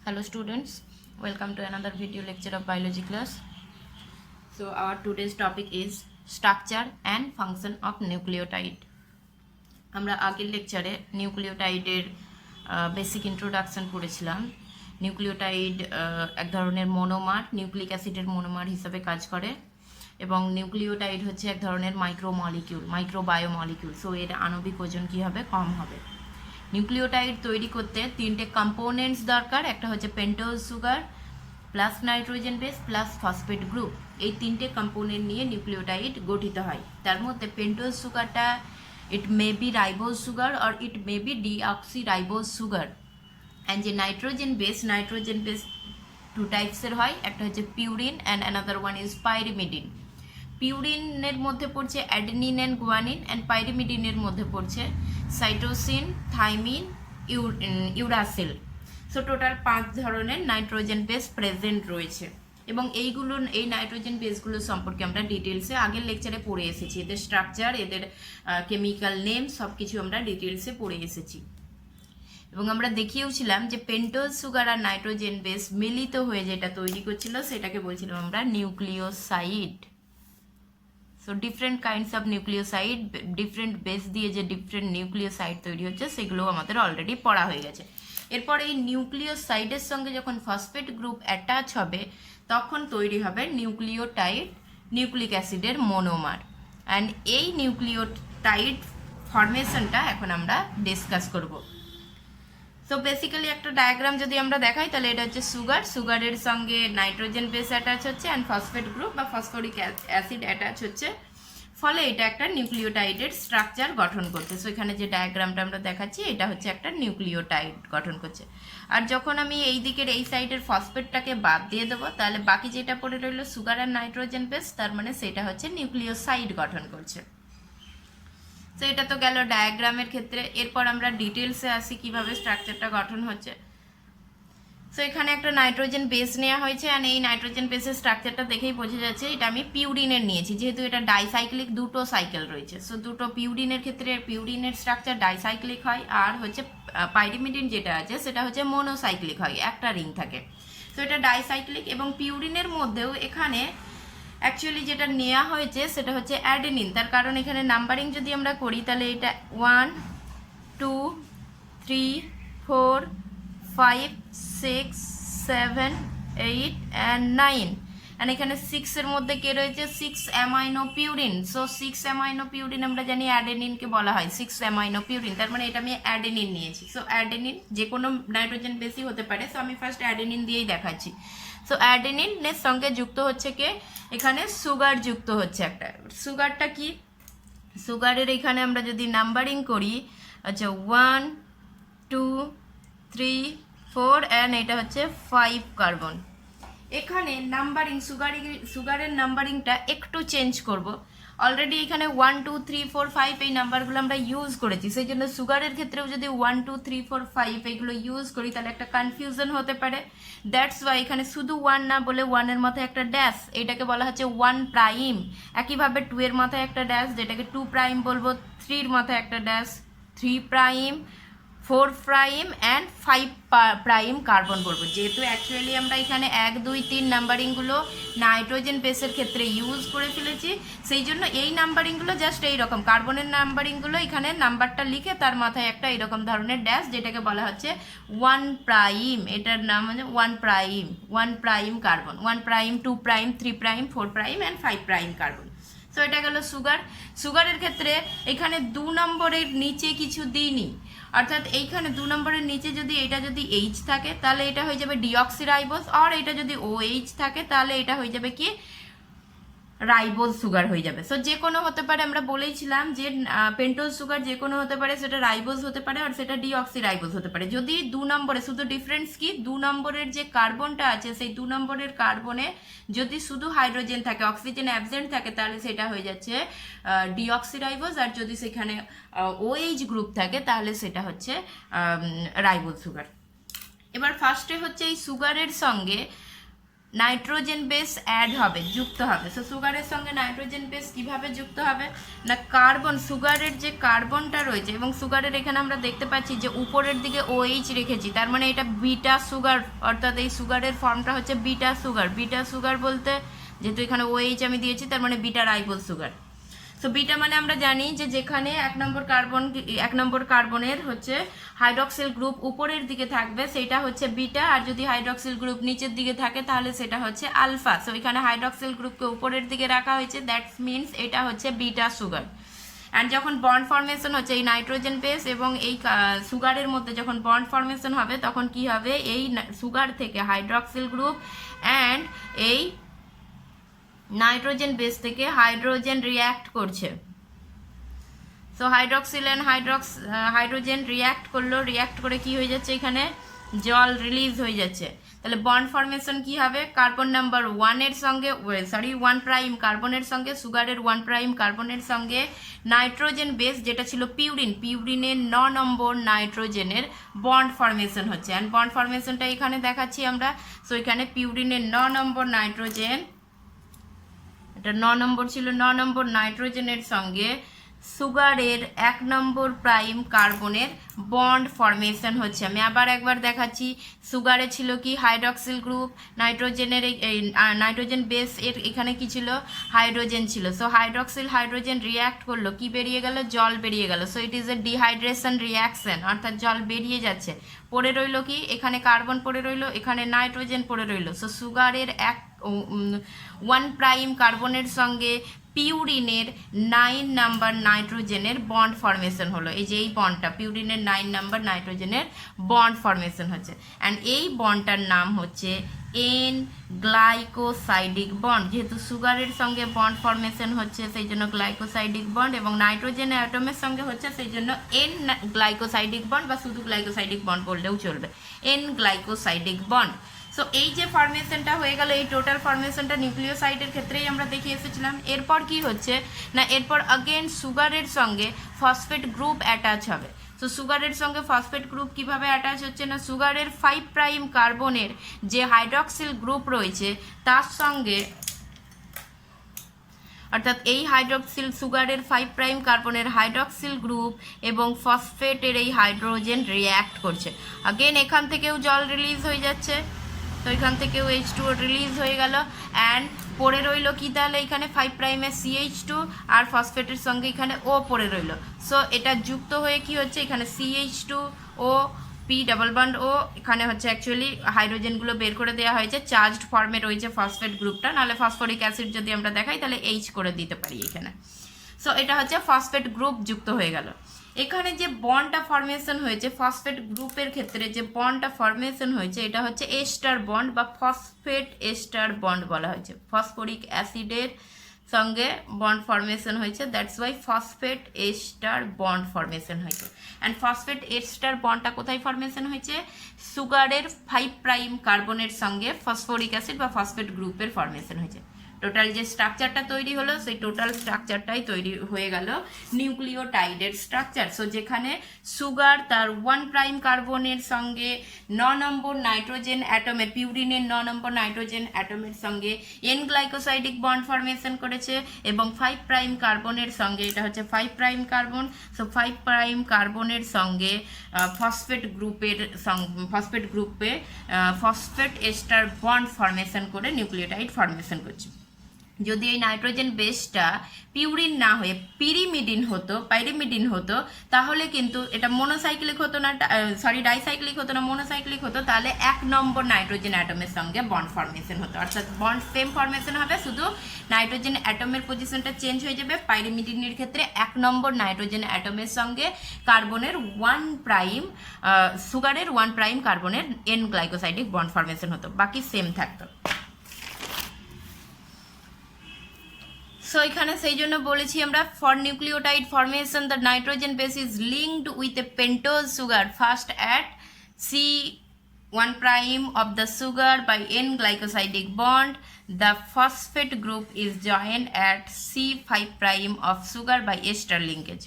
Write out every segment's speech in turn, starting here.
Hello students, welcome to another video lecture of biology class. So our today's topic is structure and function of nucleotide. আমরা আগের লেকচারে নিউক্লিওটাইডের basic introduction করেছিলাম। Nucleotide এক ধরনের monomer, nucleic অ্যাসিডের monomer হিসাবে কাজ করে এবং নিউক্লিওটাইড হচ্ছে এক ধরনের মাইক্রোবায়োমলিকিউল। সো এর আণবিক ওজন কী হবে? কম হবে। নিউক্লিওটাইড তৈরি করতে তিনটে কম্পোনেন্টস দরকার, একটা হচ্ছে pentose sugar plus nitrogen base plus phosphate group. এই তিনটে কম্পোনেন্ট নিয়ে নিউক্লিওটাইড গঠিত হয়। তার মধ্যে পেন্টোজ সুগারটা it may be ribose sugar or it may be deoxyribose sugar. And যে নাইট্রোজেন বেস টু টাইপসের হয়, একটা হচ্ছে purine and another one is pyrimidine. পিউরিনের মধ্যে পড়ছে অ্যাডেনিন অ্যান্ড গুয়ানিন, অ্যান্ড পাইরিমিডিনের মধ্যে পড়ছে cytosine, thymine, uracil. So total 5 ধরনের নাইট্রোজেন বেস প্রেজেন্ট রয়েছে এবং এই নাইট্রোজেন বেসগুলো সম্পর্কে আমরা ডিটেলসে আগের লেকচারে পড়ে এসেছি। এদের স্ট্রাকচার, এদের কেমিক্যাল নেম সব কিছু আমরা ডিটেলসে পড়ে এসেছি এবং আমরা দেখিয়েওছিলাম যে পেন্টোজ সুগার আর নাইট্রোজেন বেস মিলিত হয়ে যেটা তৈরি করছিল সেটাকে বলছিলাম আমরা nucleoside. So different kinds of nucleoside, different base দিয়ে যে ডিফারেন্ট নিউক্লিওসাইড তৈরি হচ্ছে সেগুলো আমাদের অলরেডি পড়া হয়ে গেছে। এরপর এই নিউক্লিওসাইডের সঙ্গে যখন ফসফেট গ্রুপ অ্যাটাচ হবে তখন তৈরি হবে নিউক্লিওটাইড, নিউক্লিক অ্যাসিডের মনোমার। অ্যান্ড এই নিউক্লিওটাইড ফরমেশনটা এখন আমরা ডিসকাস করব। সো বেসিক্যালি একটা ডায়াগ্রাম যদি আমরা দেখাই তাহলে এটা হচ্ছে সুগারের সঙ্গে নাইট্রোজেন বেস অ্যাটাচ হচ্ছে অ্যান্ড ফসফেট গ্রুপ বা ফসফরিক অ্যাসিড অ্যাটাচ হচ্ছে, ফলে এটা একটা নিউক্লিওটাইডের স্ট্রাকচার গঠন করছে। সো এখানে যে ডায়াগ্রামটা আমরা দেখাচ্ছি এটা হচ্ছে একটা নিউক্লিওটাইড গঠন করছে। আর যখন আমি এই দিকের এই সাইডের ফসফেটটাকে বাদ দিয়ে দেবো তাহলে বাকি যেটা পড়ে রইলো সুগার আর নাইট্রোজেন বেস, তার মানে সেটা হচ্ছে নিউক্লিওসাইড গঠন করছে। তো এটা তো গেল ডায়াগ্রামের ক্ষেত্রে। এরপর আমরা ডিটেলসে আসি কিভাবে স্ট্রাকচারটা গঠন হচ্ছে। সো এখানে একটা নাইট্রোজেন বেস নেওয়া হয়েছে অ্যান্ড এই নাইট্রোজেন বেসের স্ট্রাকচারটা দেখেই বোঝা যাচ্ছে এটা আমি পিউরিনের নিয়েছি, যেহেতু এটা ডাইসাইক্লিক, দুটো সাইকেল রয়েছে। সো দুটো পিউরিনের ক্ষেত্রে পিউরিনের স্ট্রাকচার ডাইসাইক্লিক হয়, আর হচ্ছে পাইরিমিডিন যেটা আছে সেটা হচ্ছে মোনোসাইক্লিক হয়, একটা রিং থাকে। তো এটা ডাইসাইক্লিক এবং পিউরিনের মধ্যেও এখানে অ্যাকচুয়ালি যেটা নেওয়া হয়েছে সেটা হচ্ছে অ্যাডেনিন। তার কারণ এখানে নাম্বারিং যদি আমরা করি তাহলে এটা 1 2 3 4 5 6 7 8 অ্যান্ড 9 অ্যান্ড এখানে 6 এর মধ্যে কে রয়েছে? 6 amino purine. So 6 amino purine আমরা জানি অ্যাডেনিনকে বলা হয় 6 অ্যামাইনো পিউরিন, তার মানে এটা আমি অ্যাডেনিন নিয়েছি। সো অ্যাডেনিন যে কোনো নাইট্রোজেন বেশি হতে পারে, সো আমি ফার্স্ট অ্যাডেনিন দিয়েই দেখাচ্ছি। সো অ্যাডেনিনের সঙ্গে যুক্ত হচ্ছে কে? এখানে সুগার যুক্ত হচ্ছে একটা। সুগারটা কি? সুগারের এখানে আমরা যদি নাম্বারিং করি, আচ্ছা 1 2 3 4 অ্যান্ড এটা হচ্ছে 5 কার্বন। এখানে নাম্বারিং সুগারের নাম্বারিংটা একটু চেঞ্জ করব। অলরেডি এখানে 1 2 3 4 5 এই নাম্বারগুলো আমরা ইউজ করেছি, সেই জন্য সুগারের ক্ষেত্রেও যদি 1 2 3 4 5 এইগুলো ইউজ করি তাহলে একটা কনফিউশন হতে পারে। দ্যাটস ওয়াই এখানে শুধু 1 না বলে 1 এর মাথায় একটা ড্যাশ, এটাকে বলা হচ্ছে 1 প্রাইম। একইভাবে 2 এর মাথায় একটা ড্যাশ, যেটাকে 2 প্রাইম বলবো। 3 এর মাথায় একটা dash, 3 prime, 4 prime and 5 prime carbon বলবো। যেহেতু অ্যাকচুয়ালি আমরা এখানে 1 2 3 নাম্বারিংগুলো নাইট্রোজেন বেসের ক্ষেত্রে ইউজ করে ফেলেছি, সেই জন্য এই নাম্বারিংগুলো জাস্ট এইরকম কার্বনের নাম্বারিংগুলো এখানে নাম্বারটা লিখে তার মাথায় একটা এইরকম ধরনের ড্যাশ, যেটাকে বলা হচ্ছে 1 প্রাইম। এটার নাম হচ্ছে 1 prime carbon, 1 prime, 2 prime, 3 prime, 4 prime and 5 prime carbon. So এটা গেল সুগারের ক্ষেত্রে এখানে 2 নম্বরের নিচে কিছু দিইনি, অর্থাৎ এইখানে 2 নম্বরের নিচে যদি এটা যদি এইচ থাকে তাহলে এটা হয়ে যাবে ডিঅক্সিরাইবোজ, আর এটা যদি OH থাকে তাহলে এটা হয়ে যাবে কি? রাইবোজ সুগার হয়ে যাবে। সো যে কোনো হতে পারে, আমরা বলেইছিলাম যে পেন্টোজ সুগার যে কোনো হতে পারে, সেটা রাইবোজ হতে পারে আর সেটা ডিঅক্সিরাইবোজ হতে পারে। যদি 2 নম্বরে, শুধু ডিফারেন্স কি, 2 নম্বরের যে কার্বনটা আছে সেই 2 নম্বরের কার্বনে যদি শুধু হাইড্রোজেন থাকে, অক্সিজেন অ্যাবসেন্ট থাকে, তাহলে সেটা হয়ে যাচ্ছে ডিঅক্সিরাইবোজ, আর যদি সেখানে OH গ্রুপ থাকে তাহলে সেটা হচ্ছে রাইবোজ সুগার। এবার ফার্স্টে হচ্ছে এই সুগারের সঙ্গে নাইট্রোজেন বেস অ্যাড হবে, যুক্ত হবে। সো সুগারের সঙ্গে নাইট্রোজেন বেস কিভাবে যুক্ত হবে না, কার্বন, সুগারের যে কার্বনটা রয়েছে, এবং সুগারের এখানে আমরা দেখতে পাচ্ছি যে উপরের দিকে OH রেখেছি, তার মানে এটা বিটা সুগার, অর্থাৎ এই সুগারের ফর্মটা হচ্ছে বিটা সুগার। বিটা সুগার বলতে যেহেতু এখানে OH আমি দিয়েছি, তার মানে beta ribose sugar. So beta মানে আমরা জানি যে যেখানে এক নম্বর কার্বনের হচ্ছে হাইড্রক্সিল গ্রুপ উপরের দিকে থাকবে সেটা হচ্ছে বিটা, আর যদি হাইড্রক্সিল গ্রুপ নিচের দিকে থাকে তাহলে সেটা হচ্ছে আলফা। সো এখানে হাইড্রক্সিল গ্রুপকে উপরের দিকে রাখা হয়েছে, দ্যাটস মিনস এটা হচ্ছে বিটা সুগার। অ্যান্ড যখন বন্ড ফর্মেশন হচ্ছে এই নাইট্রোজেন বেস এবং এই সুগারের মধ্যে যখন বন্ড ফর্মেশন হবে, তখন কি হবে, এই সুগার থেকে হাইড্রক্সিল গ্রুপ অ্যান্ড এই নাইট্রোজেন বেস থেকে হাইড্রোজেন রিঅ্যাক্ট করছে। So hydroxyl and hydrogen react করলো, রিঅ্যাক্ট করে কি হয়ে যাচ্ছে, এখানে জল রিলিজ হয়ে যাচ্ছে। তাহলে বন্ড ফর্মেশন কি হবে, কার্বন নাম্বার 1 এর সঙ্গে 1 প্রাইম কার্বনের সঙ্গে সুগারের 1 প্রাইম কার্বনের সঙ্গে নাইট্রোজেন বেস যেটা ছিল পিউরিনের 9 নম্বর নাইট্রোজেনের বন্ড ফর্মেশন হচ্ছে। অ্যান্ড বন্ড ফর্মেশনটা এখানে দেখাচ্ছি আমরা। সো এখানে পিউরিনের 9 নম্বর নাইট্রোজেন, এটা 9 নম্বর ছিল, 9 নম্বর নাইট্রোজেনের সঙ্গে সুগারের 1 নম্বর প্রাইম কার্বনের বন্ড ফর্মেশন হচ্ছে। আমি আবার একবার দেখাচ্ছি, সুগারে ছিল কি হাইড্রক্সিল গ্রুপ, নাইট্রোজেনের নাইট্রোজেন বেস এর এখানে কি ছিল, হাইড্রোজেন ছিল। সো হাইড্রক্সিল হাইড্রোজেন রিঅ্যাক্ট করলো, কি বেরিয়ে গেল, জল বেরিয়ে গেল। So it is a dehydration reaction, অর্থাৎ জল বেরিয়ে যাচ্ছে। পড়ে রইল কি, এখানে কার্বন পড়ে রইল, এখানে নাইট্রোজেন পড়ে রইল। সো সুগারের 1 প্রাইম কার্বনের সঙ্গে পিউরিনের 9 নাম্বার নাইট্রোজেনের বন্ড ফর্মেশন হলো। এই যে এই বন্ডটা পিউরিনের 9 নাম্বার নাইট্রোজেনের বন্ড ফর্মেশন হচ্ছে। অ্যান্ড এই বন্ডটার নাম হচ্ছে এন গ্লাইকোসাইডিক বন্ড। যেহেতু সুগারের সঙ্গে বন্ড ফর্মেশন হচ্ছে সেই জন্য গ্লাইকোসাইডিক বন্ড, এবং নাইট্রোজেন অ্যাটমের সঙ্গে হচ্ছে সেই জন্য এন গ্লাইকোসাইডিক বন্ড, বা শুধু গ্লাইকোসাইডিক বন্ড বললেও চলবে, এন গ্লাইকোসাইডিক বন্ড। সো এই যে ফর্মেশনটা হয়ে গেল, এই টোটাল ফর্মেশনটা নিউক্লিওসাইডের ক্ষেত্রেই আমরা দেখে এসেছিলাম। এরপর কি হচ্ছে না, এরপর अगेन সুগারের সঙ্গে ফসফেট গ্রুপ অ্যাটাচ হবে। সো সুগারের সঙ্গে ফসফেট গ্রুপ কিভাবে অ্যাটাচ হচ্ছে না, সুগারের 5 প্রাইম কার্বনের যে হাইড্রক্সিল গ্রুপ রয়েছে তার সঙ্গে, অর্থাৎ এই হাইড্রক্সিল সুগারের 5 প্রাইম কার্বনের হাইড্রক্সিল গ্রুপ এবং ফসফেটের এই হাইড্রোজেন রিঅ্যাক্ট করছে। अगेन এখান থেকেও জল রিলিজ হয়ে যাচ্ছে, তো এখান থেকেও H2O রিলিজ হয়ে গেল। অ্যান্ড পড়ে রইল কি, তাহলে এখানে 5 প্রাইমের CH2 আর ফসফেটের সঙ্গে এখানে O পড়ে রইল। সো এটা যুক্ত হয়ে কি হচ্ছে, এখানে CH2O P double bond O, এখানে হচ্ছে অ্যাকচুয়ালি হাইড্রোজেনগুলো বের করে দেওয়া হয়েছে, চার্জড ফর্মে রয়েছে ফসফেট গ্রুপটা, নাহলে ফসফরিক অ্যাসিড যদি আমরা দেখাই তাহলে H করে দিতে পারি এখানে। সো এটা হচ্ছে ফসফেট গ্রুপ যুক্ত হয়ে গেল। এখানে যে বন্ডটা ফর্মেশন হয়েছে ফসফেট গ্রুপের ক্ষেত্রে, যে বন্ডটা ফর্মেশন হয়েছে এটা হচ্ছে এস্টার বন্ড বা ফসফেট এস্টার বন্ড বলা হয়েছে। ফসফরিক অ্যাসিডের সঙ্গে বন্ড ফর্মেশন হয়েছে, that's why phosphate ester bond formation হয়েছে। অ্যান্ড ফসফেট এস্টার বন্ডটা কোথায় ফর্মেশন হয়েছে, সুগারের 5 প্রাইম কার্বনের সঙ্গে ফসফরিক অ্যাসিড বা ফসফেট গ্রুপের ফর্মেশন হয়েছে। টোটাল যে স্ট্রাকচারটা তৈরি হলো সেই টোটাল স্ট্রাকচারটাই তৈরি হয়ে গেল নিউক্লিওটাইডের স্ট্রাকচার। সো যেখানে সুগার তার 1 প্রাইম কার্বনের সঙ্গে 9 নম্বর নাইট্রোজেন অ্যাটমের, পিউরিনের 9 নম্বর নাইট্রোজেন অ্যাটমের সঙ্গে এন গ্লাইকোসাইডিক বন্ড ফর্মেশন করেছে, এবং 5 প্রাইম কার্বনের সঙ্গে, এটা হচ্ছে 5 প্রাইম কার্বন, সো 5 প্রাইম কার্বনের সঙ্গে ফসফেট গ্রুপে ফসফেট এস্টার বন্ড ফর্মেশন করে নিউক্লিওটাইড ফর্মেশন করছে। যদি এই নাইট্রোজেন বেসটা পিউরিন না হয়ে পাইরিমিডিন হতো তাহলে কিন্তু এটা মোনোসাইক্লিক হতো না, ডাইসাইক্লিক হতো না, মোনোসাইক্লিক হতো, তাহলে 1 নম্বর নাইট্রোজেন অ্যাটমের সঙ্গে বন্ড ফর্মেশন হতো, অর্থাৎ বন্ড সেম ফর্মেশন হবে, শুধু নাইট্রোজেন অ্যাটমের পজিশনটা চেঞ্জ হয়ে যাবে। পাইরিমিডিনের ক্ষেত্রে 1 নম্বর নাইট্রোজেন অ্যাটমের সঙ্গে কার্বনের 1 প্রাইম সুগারের 1 প্রাইম কার্বনের এন গ্লাইকোসাইডিক বন্ড ফর্মেশন হতো, বাকি সেম থাকতো। সো এখানে সেই জন্য বলেছি আমরা, for nucleotide formation the nitrogen base is linked with a pentose sugar first at C1 prime of the sugar by N glycosidic bond. The phosphate group is joined at C5 prime of sugar by ester linkage.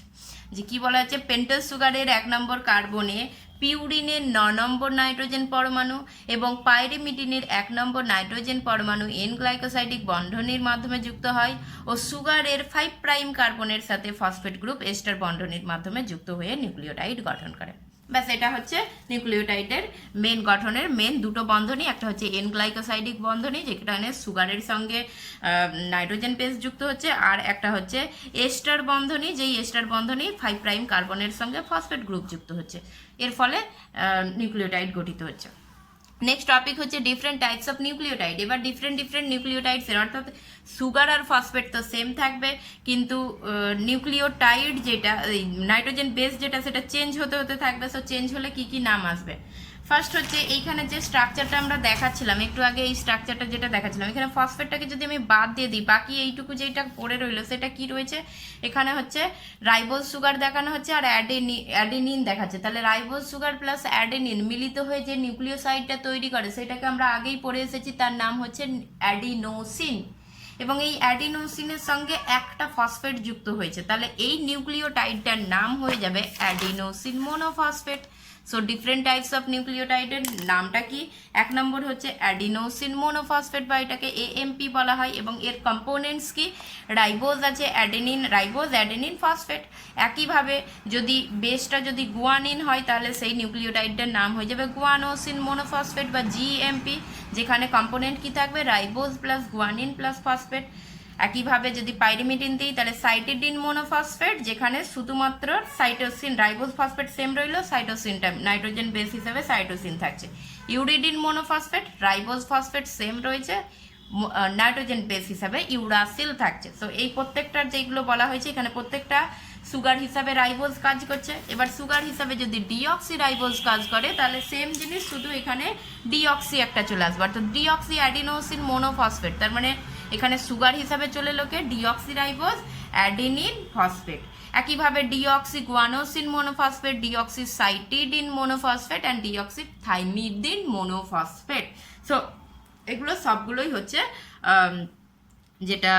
যে কি বলা হচ্ছে, pentose সুগারের 1 নম্বর কার্বনে পিউরিনের 9 নম্বর nitrogen পরমাণু এবং পাইরিমিডিনের 1 নম্বর nitrogen পরমাণু N glycosidic বন্ধনীর মাধ্যমে যুক্ত হয় ও সুগারের 5 প্রাইম কার্বনের সাথে ফসফেট গ্রুপ এস্টার বন্ধনীর মাধ্যমে যুক্ত হয়ে নিউক্লিওটাইড গঠন করে। ব্যাস, এটা হচ্ছে নিউক্লিওটাইডের মেন গঠনের মেন দুটো বন্ধনী। একটা হচ্ছে এন গ্লাইকোসাইডিক বন্ধনী, যেখানে সুগারের সঙ্গে নাইট্রোজেন বেস যুক্ত হচ্ছে, আর একটা হচ্ছে এস্টার বন্ধনী, যেই এস্টার বন্ধনী 5 প্রাইম কার্বনের সঙ্গে ফসফেট গ্রুপ যুক্ত হচ্ছে, এর ফলে নিউক্লিওটাইড গঠিত হচ্ছে। নেক্সট টপিক হচ্ছে ডিফারেন্ট টাইপস অফ নিউক্লিওটাইড। এবার ডিফারেন্ট নিউক্লিওটাইডসের, অর্থাৎ সুগার আর ফসফেট তো সেম থাকবে, কিন্তু নিউক্লিওটাইড যেটা নাইট্রোজেন বেস যেটা সেটা চেঞ্জ হতে হতে থাকবে। সো চেঞ্জ হলে কি কি নাম আসবে? ফার্স্ট হচ্ছে এইখানে যে স্ট্রাকচারটা আমরা দেখাচ্ছিলাম একটু আগে, এই স্ট্রাকচারটা যেটা দেখাচ্ছিলাম, এখানে ফসফেটটাকে যদি আমি বাদ দিয়ে দিই, বাকি এইটুকু যেটা পড়ে রইলো সেটা কি রয়েছে? এখানে হচ্ছে রাইবোজ সুগার দেখানো হচ্ছে আর অ্যাডেনিন দেখাচ্ছে। তাহলে রাইবোজ সুগার প্লাস অ্যাডেনিন মিলিত হয়ে যে নিউক্লিওসাইডটা তৈরি করে সেটাকে আমরা আগেই পড়ে এসেছি, তার নাম হচ্ছে অ্যাডিনোসিন। এবং এই অ্যাডিনোসিনের সঙ্গে একটা ফসফেট যুক্ত হয়েছে, তাহলে এই নিউক্লিওটাইডটার নাম হয়ে যাবে adenosine monophosphate. So different types of নিউক্লিওটাইডের নামটা কি? 1 নম্বর হচ্ছে অ্যাডিনোসিন মোনোফসফেট বা এটাকে এএমপি বলা হয়, এবং এর কম্পোনেন্টস কি? রাইবোজ আছে, অ্যাডেনিন, রাইবোজ অ্যাডেনিন ফসফেট। একইভাবে যদি বেসটা যদি গুয়ানিন হয় তাহলে সেই নিউক্লিওটাইডটার নাম হয়ে যাবে গুয়ানোসিন মোনোফসফেট বা জিএমপি, যেখানে কম্পোনেন্ট কি থাকবে? Ribose plus guanine plus phosphate. একইভাবে যদি পাইরিমিডিন দিই তাহলে সাইটিডিন মোনোফসফেট, যেখানে শুধুমাত্র সাইটোসিন, রাইবোজ ফসফেট সেম রইল, সাইটোসিনটা নাইট্রোজেন বেস হিসেবে সাইটোসিন থাকছে। ইউরিডিন মোনোফসফেট, রাইবোজ ফসফেট সেম রয়েছে, নাইট্রোজেন বেস হিসাবে ইউরাসিল থাকছে। সো এই প্রত্যেকটার যেগুলো বলা হয়েছে এখানে প্রত্যেকটা সুগার হিসাবে রাইবোজ কাজ করছে। এবার সুগার হিসাবে যদি ডিঅক্সি রাইবোজ কাজ করে তাহলে সেম জিনিস, শুধু এখানে ডিঅক্সি একটা চলে আসবে, অর্থাৎ ডিঅক্সি অ্যাডিনোসিন মোনোফসফেট। তার মানে এখানে সুগার হিসাবে চলে লোকে ডিঅক্সি রাইবোজ অ্যাডেনিন ফসফেট। একইভাবে deoxy guanosine monophosphate, deoxy cytidine monophosphate and deoxy thymidine monophosphate. So এগুলো সবগুলোই হচ্ছে যেটা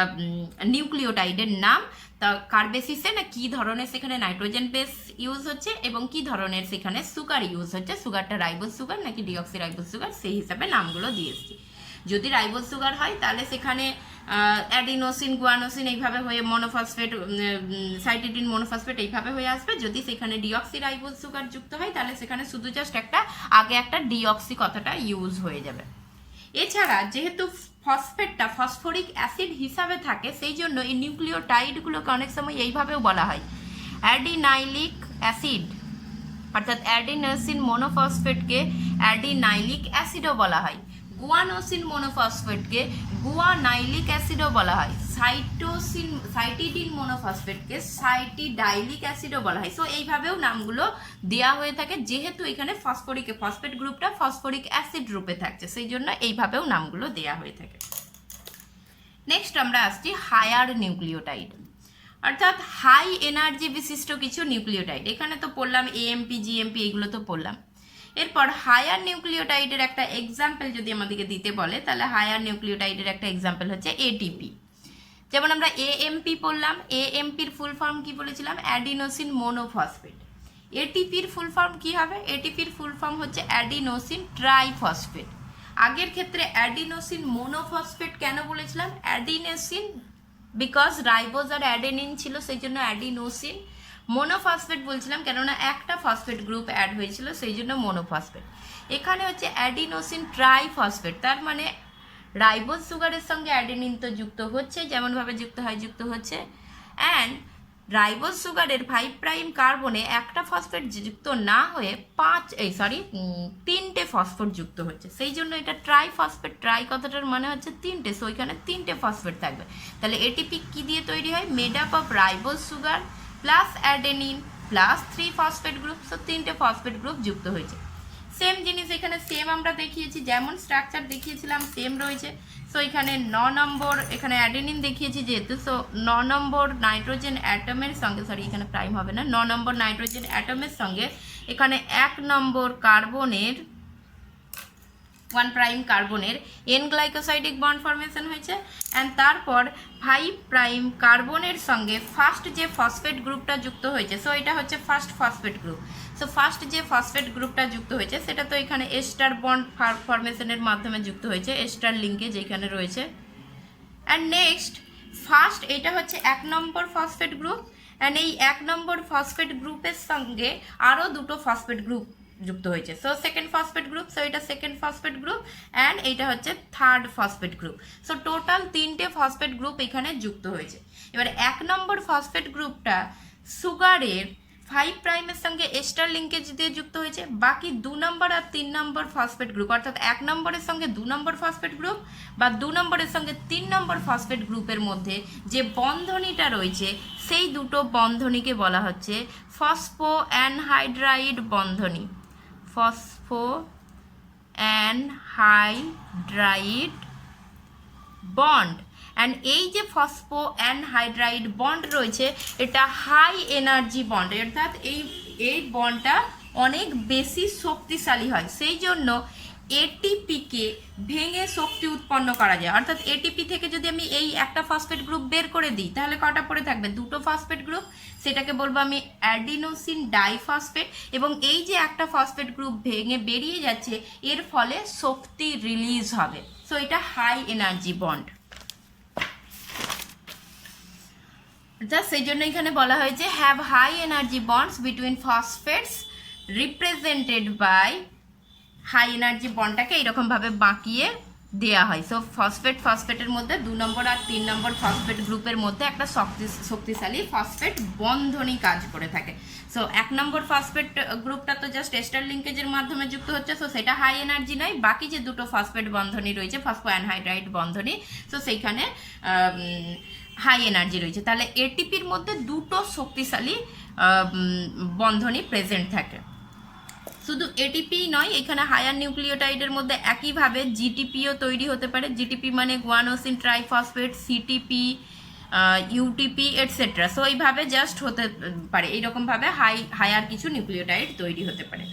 নিউক্লিওটাইডের নাম। তা কার বেসিসে না কী ধরনের সেখানে নাইট্রোজেন বেস ইউজ হচ্ছে এবং কী ধরনের সেখানে সুগার ইউজ হচ্ছে, সুগারটা রাইবোজ সুগার নাকি ডিঅক্সি রাইবোজ সুগার, সেই হিসাবে নামগুলো দিয়ে এসেছি। যদি রাইবোজ সুগার হয় তাহলে সেখানে অ্যাডিনোসিন গুয়ানোসিন এইভাবে হয়ে মোনোফসফেট, সাইটিডিন মোনোফসফেট এইভাবে হয়ে আসবে। যদি সেখানে ডিঅক্সি রাইবোজ সুগার যুক্ত হয় তাহলে সেখানে শুধু জাস্ট আগে একটা ডিঅক্সি কথাটা ইউজ হয়ে যাবে। এছাড়া যেহেতু ফসফেটটা ফসফরিক অ্যাসিড হিসাবে থাকে, সেই জন্য এই নিউক্লিওটাইডগুলোকে অনেক সময় এইভাবেও বলা হয় অ্যাডিনাইলিক অ্যাসিড, অর্থাৎ অ্যাডিনোসিন মোনোফসফেটকে অ্যাডিনাইলিক অ্যাসিডও বলা হয়, গুয়ানোসিন মোনোফসফেটকে গুয়ানাইলিক অ্যাসিডও বলা হয়, সাইটিডিন মোনোফসফেটকে সাইটিডাইলিক অ্যাসিডও বলা হয়। সো এইভাবেও নামগুলো দেওয়া হয়ে থাকে, যেহেতু এখানে ফসফেট গ্রুপটা ফসফরিক অ্যাসিড রূপে থাকছে, সেই জন্য এইভাবেও নামগুলো দেওয়া হয়ে থাকে। নেক্সট আমরা আসছি হায়ার নিউক্লিওটাইড, অর্থাৎ হাই এনার্জি বিশিষ্ট কিছু নিউক্লিওটাইড। এখানে তো পড়লাম এএমপি, জিএমপি, এগুলো তো পড়লাম। এরপর হায়ার নিউক্লিওটাইডের একটা এক্সাম্পল যদি আমাদেরকে দিতে বলে তাহলে হায়ার নিউক্লিওটাইডের একটা এক্সাম্পল হচ্ছে এটিপি। যেমন আমরা এএমপি পড়লাম, এএমপির ফুল ফর্ম কি বলেছিলাম? অ্যাডিনোসিন মোনোফসফেট। এটিপির ফুল ফর্ম কি হবে? এটিপির ফুল ফর্ম হচ্ছে অ্যাডিনোসিন ট্রাইফসফেট। আগের ক্ষেত্রে অ্যাডিনোসিন মোনোফসফেট কেন বলেছিলাম? অ্যাডিনোসিন বিকজ রাইবোজ আর অ্যাডেনিন ছিল, সেই জন্য অ্যাডিনোসিন। মোনোফসফেট বলছিলাম কেননা একটা ফসফেট গ্রুপ অ্যাড হয়েছিল, সেই জন্য মোনোফসফেট। এখানে হচ্ছে অ্যাডিনোসিন ট্রাইফসফেট, তার মানে রাইবোজ সুগারের সঙ্গে অ্যাডেনিন তো যুক্ত হচ্ছে, যেমনভাবে যুক্ত হচ্ছে, অ্যান্ড রাইবোজ সুগারের 5 প্রাইম কার্বনে একটা ফসফেট যুক্ত না হয়ে 3টে ফসফেট যুক্ত হচ্ছে, সেই জন্য এটা ট্রাইফসফেট। ট্রাই কথাটার মানে হচ্ছে 3টে, সো এখানে 3টে ফসফেট থাকবে। তাহলে এটিপি কি দিয়ে তৈরি হয়? Made up of ribose sugar plus adenine plus 3 phosphate group, so 3টে ফসফেট গ্রুপ যুক্ত হয়েছে। সেম জিনিস এখানে সেম আমরা দেখিয়েছি, যেমন স্ট্রাকচার দেখিয়েছিলাম সেম রয়েছে। সো এখানে 9 নম্বর, এখানে অ্যাডেনিন দেখিয়েছি যেহেতু, সো 9 নম্বর নাইট্রোজেন অ্যাটমের সঙ্গে, এখানে প্রাইম হবে না, 9 নম্বর নাইট্রোজেন অ্যাটমের সঙ্গে এখানে 1 নম্বর কার্বনের 1' কার্বনের N গ্লাইকোসাইডিক বন্ড ফরমেশন হয়েছে, অ্যান্ড তারপর 5' কার্বনের সঙ্গে ফার্স্ট যে ফসফেট গ্রুপটা যুক্ত হয়েছে, সো এটা হচ্ছে first phosphate group. So first যে ফসফেট গ্রুপটা যুক্ত হয়েছে সেটা তো এখানে এস্টার বন্ড ফরমেশনের মাধ্যমে যুক্ত হয়েছে, এস্টার লিঙ্কেজ এখানে রয়েছে। অ্যান্ড নেক্সট ফার্স্ট এটা হচ্ছে 1 নম্বর ফসফেট গ্রুপ, অ্যান্ড এই 1 নম্বর ফসফেট গ্রুপের সঙ্গে আরও দুটো ফসফেট গ্রুপ যুক্ত হয়েছে, so second phosphate group, so এটা সেকেন্ড ফসফেট গ্রুপ, অ্যান্ড এইটা হচ্ছে third phosphate group. So total 3টে ফসফেট গ্রুপ এখানে যুক্ত হয়েছে। এবারে 1 নম্বর ফসফেট গ্রুপটা সুগারের 5' সঙ্গে এস্টার লিঙ্কেজ দিয়ে যুক্ত হয়েছে। বাকি 2 নম্বর আর 3 নম্বর ফসফেট গ্রুপ, অর্থাৎ 1 নম্বরের সঙ্গে 2 নম্বর ফসফেট গ্রুপ বা 2 নম্বরের সঙ্গে 3 নম্বর ফসফেট গ্রুপের মধ্যে যে বন্ধনীটা রয়েছে সেই দুটো বন্ধনীকে বলা হচ্ছে ফসফো অ্যানহাইড্রাইড বন্ধনী, ফসফো অ্যানহাইড্রাইড বন্ড। অ্যান্ড এই যে ফসফো অ্যানহাইড্রাইড বন্ড রয়েছে এটা হাই এনার্জি বন্ড, অর্থাৎ এই বন্ডটা অনেক বেশি শক্তিশালী হয়, সেই জন্য এটিপিকে ভেঙে শক্তি উৎপন্ন করা যায়। অর্থাৎ এটিপি থেকে যদি আমি এই একটা ফসফেট গ্রুপ বের করে দিই তাহলে কটা পড়ে থাকবে, দুটো ফসফেট গ্রুপ, সেটাকে বলবো আমি অ্যাডিনোসিন ডাইফসফেট। এবং এই যে একটা ফসফেট গ্রুপ ভেঙে বেরিয়ে যাচ্ছে এর ফলে শক্তি রিলিজ হবে, সো এটা হাই এনার্জি বন্ড। অর্থাৎ সেই জন্য এখানে বলা হয়েছে have high energy bonds between phosphates represented by, high energy বন্ডটাকে এইরকমভাবে বাঁকিয়ে দেওয়া হয়। সো ফসফেটের মধ্যে 2 নম্বর আর 3 নম্বর ফসফেট গ্রুপের মধ্যে একটা শক্তিশালী ফসফেট বন্ধনী কাজ করে থাকে। সো 1 নম্বর ফসফেট গ্রুপটা তো জাস্ট এস্টার লিঙ্কেজের মাধ্যমে যুক্ত হচ্ছে, সো সেটা হাই এনার্জি নয়। বাকি যে দুটো ফসফেট বন্ধনী রয়েছে ফসফো অ্যানহাইড্রাইড বন্ধনী, সো সেইখানে হাই এনার্জি রয়েছে। তাহলে এটিপির মধ্যে দুটো শক্তিশালী বন্ধনী প্রেজেন্ট থাকে। শুধু এটিপি নয়, এখানে হায়ার নিউক্লিওটাইডের মধ্যে একইভাবে জিটিপিও তৈরি হতে পারে। জিটিপি মানে guanosine triphosphate, CTP, UTP etcetera. So এইভাবে জাস্ট হতে পারে, এইরকমভাবে হায়ার কিছু নিউক্লিওটাইড তৈরি হতে পারে।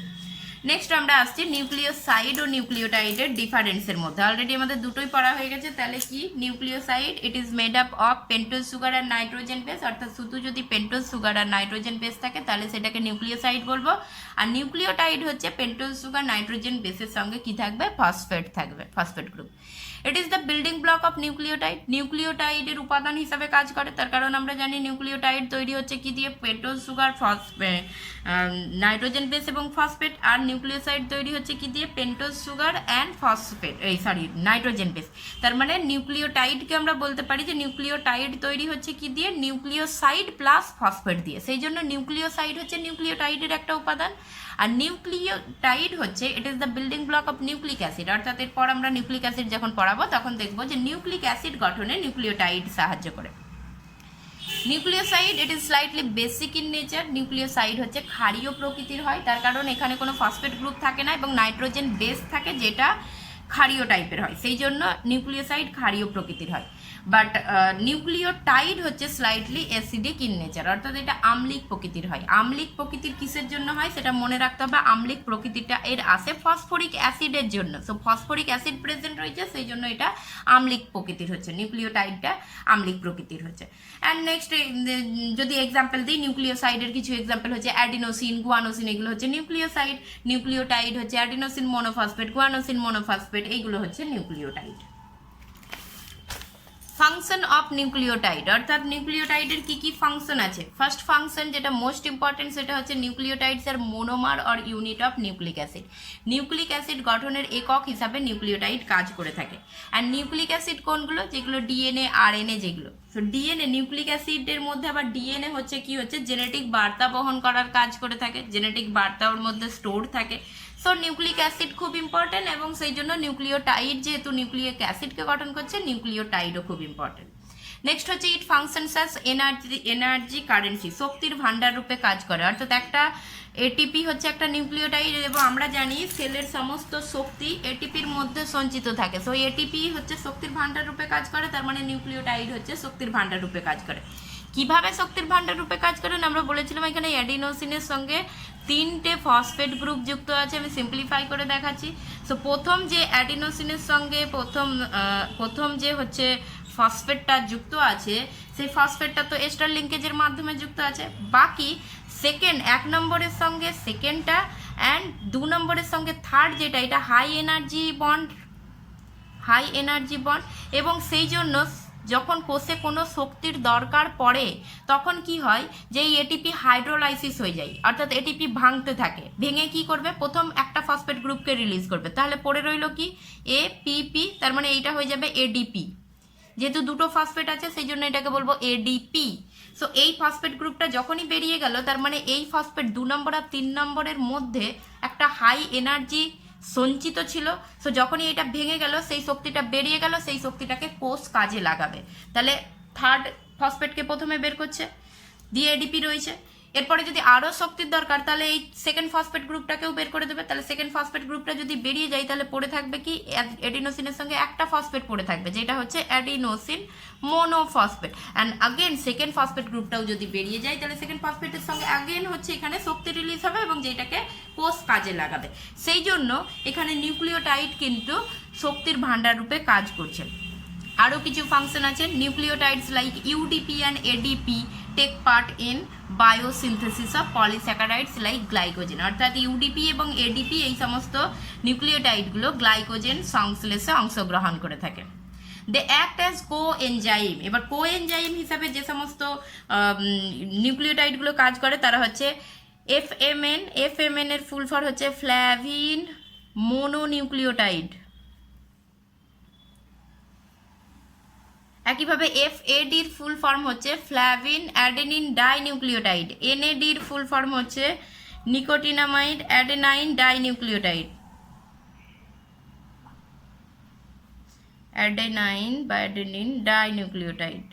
নেক্সট আমরা আসছি নিউক্লিওসাইড ও নিউক্লিওটাইডের ডিফারেন্সের মধ্যে। অলরেডি আমাদের দুটোই পড়া হয়ে গেছে। তাহলে কি nucleoside, it is made up of pentose sugar আর নাইট্রোজেন বেস, অর্থাৎ শুধু যদি পেন্টোজ সুগার আর নাইট্রোজেন বেস থাকে তাহলে সেটাকে নিউক্লিওসাইড বলবো। আর নিউক্লিওটাইড হচ্ছে পেন্টোজ সুগার নাইট্রোজেন বেসের সঙ্গে কি থাকবে, ফসফেট থাকবে, phosphate group. It is the building block of nucleotide, নিউক্লিওটাইডের উপাদান হিসাবে কাজ করে। তার কারণ আমরা জানি নিউক্লিওটাইড তৈরি হচ্ছে কি দিয়ে, পেন্টোজ সুগার, নাইট্রোজেন বেস এবং ফসফেট। আর নিউক্লিওসাইড তৈরি হচ্ছে কি দিয়ে, pentose sugar and phosphate, nitrogen base. তার মানে নিউক্লিওটাইডকে আমরা বলতে পারি যে নিউক্লিওটাইড তৈরি হচ্ছে কি দিয়ে, নিউক্লিওসাইড প্লাস ফসফেট দিয়ে। সেই জন্য নিউক্লিওসাইড হচ্ছে নিউক্লিওটাইডের একটা উপাদান। আর নিউক্লিওটাইড হচ্ছে ইট is the building block of nucleic acid, অর্থাৎ এরপর আমরা নিউক্লিক অ্যাসিড যখন পড়াবো তখন দেখবো যে নিউক্লিক অ্যাসিড গঠনে নিউক্লিওটাইড সাহায্য করে। Nucleoside it is slightly basic in nature, nucleoside হচ্ছে ক্ষারীয় প্রকৃতির হয়। তার কারণ এখানে কোনো ফসফেট গ্রুপ থাকে না এবং নাইট্রোজেন বেস থাকে যেটা ক্ষারীয় টাইপের হয়, সেই জন্য নিউক্লিওসাইড ক্ষারীয় প্রকৃতির হয়। বাট নিউক্লিওটাইড হচ্ছে স্লাইটলি অ্যাসিডিক ইন নেচার, অর্থাৎ এটা আম্লিক প্রকৃতির হয়। আম্লিক প্রকৃতির কিসের জন্য হয় সেটা মনে রাখতে হবে, আম্লিক প্রকৃতিটা এর আসে ফসফরিক অ্যাসিডের জন্য। সো ফসফরিক অ্যাসিড প্রেজেন্ট রয়েছে, সেই জন্য এটা আম্লিক প্রকৃতির হচ্ছে, নিউক্লিওটাইডটা আম্লিক প্রকৃতির হচ্ছে। অ্যান্ড নেক্সট যদি এক্সাম্পল দিই, নিউক্লিওসাইডের কিছু এক্সাম্পল হচ্ছে অ্যাডিনোসিন, গুয়ানোসিন, এগুলো হচ্ছে নিউক্লিওসাইড। নিউক্লিওটাইড হচ্ছে অ্যাডিনোসিন মোনোফসফেট, গুয়ানোসিন মোনোফসফেট, এইগুলো হচ্ছে নিউক্লিওটাইড। ফাংশন অফ নিউক্লিওটাইড, অর্থাৎ নিউক্লিওটাইডের কি কি ফাংশন আছে। ফার্স্ট ফাংশন যেটা মোস্ট ইম্পর্টেন্ট সেটা হচ্ছে nucleotides are monomer or unit of nucleic acid. Nucleic acid গঠনের একক হিসাবে নিউক্লিওটাইড কাজ করে থাকে। আর নিউক্লিক অ্যাসিড কোনগুলো, যেগুলো ডিএনএ আরএনএ যেগুলো। সো ডিএনএ, নিউক্লিক অ্যাসিডের মধ্যে আবার ডিএনএ হচ্ছে কি হচ্ছে জেনেটিক বার্তা বহন করার কাজ করে থাকে, জেনেটিক বার্তা ওর মধ্যে স্টোর থাকে। সো নিউক্লিক অ্যাসিড খুব ইম্পর্টেন্ট এবং সেই জন্য নিউক্লিওটাইড যেহেতু নিউক্লিক অ্যাসিডকে গঠন করছে, নিউক্লিওটাইডও খুব ইম্পর্টেন্ট। নেক্সট হচ্ছে ইট ফাংশনস অ্যাজ এনার্জি কারেন্সি, শক্তির ভান্ডার রূপে কাজ করে। অর্থাৎ একটা এটিপি হচ্ছে একটা নিউক্লিওটাইড এবং আমরা জানি সেলের সমস্ত শক্তি এটিপির মধ্যে সঞ্চিত থাকে। সো এটিপি হচ্ছে শক্তির ভান্ডার রূপে কাজ করে, তার মানে নিউক্লিওটাইড হচ্ছে শক্তির ভান্ডার রূপে কাজ করে। কিভাবে শক্তির ভান্ডার রূপে কাজ করেন আমরা বলেছিলাম, এখানে অ্যাডিনোসিনের সঙ্গে তিনটে ফসফেট গ্রুপ যুক্ত আছে। আমি সিম্পলিফাই করে দেখাচ্ছি। সো প্রথম যে অ্যাডিনোসিনের সঙ্গে প্রথম যে হচ্ছে ফসফেটটা যুক্ত আছে, সেই ফসফেটটা তো এস্টার লিঙ্কেজের মাধ্যমে যুক্ত আছে। বাকি সেকেন্ড 1 নম্বরের সঙ্গে সেকেন্ডটা অ্যান্ড 2 নম্বরের সঙ্গে থার্ড যেটা, এটা হাই এনার্জি বন্ড এবং সেই জন্য যখন কোষে কোনো শক্তির দরকার পড়ে তখন কি হয়, যে এই এটিপি হাইড্রোলাইসিস হয়ে যায়, অর্থাৎ এটিপি ভাঙতে থাকে। ভেঙে কি করবে, প্রথম একটা ফসফেট গ্রুপকে রিলিজ করবে। তাহলে পড়ে রইল কি এপিপি, তার মানে এইটা হয়ে যাবে এডিপি। যেহেতু দুটো ফসফেট আছে সেই জন্য এটাকে বলবো এডিপি। সো এই ফসফেট গ্রুপটা যখনই বেরিয়ে গেল, তার মানে এই ফসফেট 2 নম্বর আর 3 নম্বরের মধ্যে একটা হাই এনার্জি সঞ্চিত ছিল। সো যখনই এটা ভেঙে গেল, সেই শক্তিটা বেরিয়ে গেল, সেই শক্তিটাকে কোষ কাজে লাগাবে। তাহলে থার্ড ফসফেটকে প্রথমে বের করছে, দিয়ে এডিপি রয়েছে। এরপরে যদি আরও শক্তির দরকার তাহলে এই সেকেন্ড ফসফেট গ্রুপটাকেও বের করে দেবে। তাহলে সেকেন্ড ফসফেট গ্রুপটা যদি বেরিয়ে যায় তাহলে পড়ে থাকবে কি, এডিনোসিনের সঙ্গে একটা ফসফেট পড়ে থাকবে, যেটা হচ্ছে adenosine monophosphate. And again second phosphate গ্রুপটাও যদি বেরিয়ে যায় তাহলে সেকেন্ড ফসফেটের সঙ্গে আগেন হচ্ছে এখানে শক্তি রিলিজ হবে এবং যেটাকে কোষ কাজে লাগাবে। সেই জন্য এখানে নিউক্লিওটাইড কিন্তু শক্তির ভাণ্ডার রূপে কাজ করছে। আরও কিছু ফাংশন আছে। Nucleotides like UDP and ADP take part in biosynthesis of polysaccharides like glycogen, অর্থাৎ ইউডিপি এবং এডিপি এই সমস্ত নিউক্লিওটাইডগুলো গ্লাইকোজেন সংশ্লেষে অংশগ্রহণ করে থাকে। They act as co enzyme. এবার কো এনজাইম হিসাবে যে সমস্ত নিউক্লিওটাইডগুলো কাজ করে তারা হচ্ছে এফএমএন এর ফুল ফর্ম হচ্ছে ফ্ল্যাভিন মোনোনিউক্লিওটাইড। একইভাবে এফএডির ফুল ফর্ম হচ্ছে ফ্ল্যাভিন অ্যাডেনিন ডাইনিউক্লিওটাইড। এনএডির ফুল ফর্ম হচ্ছে নিকোটিনামাইড অ্যাডেনাইন ডাইনিউক্লিওটাইড। অ্যাডেনাইন বা অ্যাডেনিন ডাইনিউক্লিওটাইড।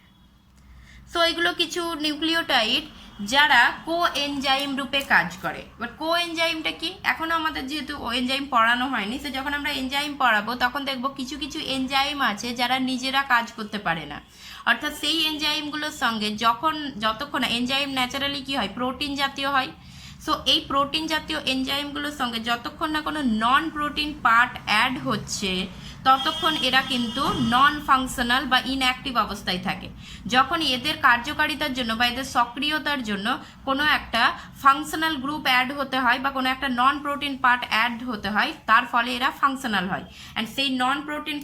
সো এগুলো কিছু নিউক্লিওটাইড যারা কো এনজাইম রূপে কাজ করে। বাট কো এনজাইমটা কি, এখনো আমাদের যেহেতু এনজাইম পড়ানো হয়নি, সো যখন আমরা এনজাইম পড়াবো তখন দেখবো কিছু কিছু এনজাইম আছে যারা নিজেরা কাজ করতে পারে না। অর্থাৎ সেই এনজাইমগুলোর সঙ্গে যতক্ষণ এনজাইম ন্যাচারালি কি হয়, প্রোটিন জাতীয় হয়। সো এই প্রোটিন জাতীয় এনজাইমগুলোর সঙ্গে যতক্ষণ না কোনো নন প্রোটিন পার্ট অ্যাড হচ্ছে ততক্ষণ এরা কিন্তু নন ফাংশনাল বা ইনঅ্যাক্টিভ অবস্থায় থাকে। যখন এদের কার্যকারিতার জন্য বা এদের সক্রিয়তার জন্য কোনো একটা ফাংশনাল গ্রুপ অ্যাড হতে হয় বা কোনো একটা নন প্রোটিন পার্ট অ্যাড হতে হয়, তার ফলে এরা ফাংশনাল হয়। অ্যান্ড সেই নন প্রোটিন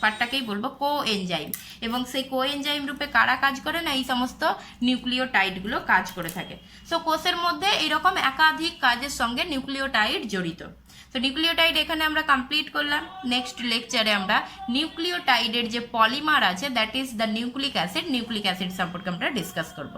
পার্টটাকেই বলবো কো এনজাইম। এবং সেই কো এনজাইম রূপে কারা কাজ করে না, এই সমস্ত নিউক্লিওটাইডগুলো কাজ করে থাকে। সো কোষের মধ্যে এইরকম একাধিক কাজের সঙ্গে নিউক্লিওটাইড জড়িত। তো নিউক্লিওটাইড এখানে আমরা কমপ্লিট করলাম। নেক্সট লেকচারে আমরা নিউক্লিওটাইডের যে পলিমার আছে, that is the nucleic acid সম্পর্কে আমরা ডিসকাস করব।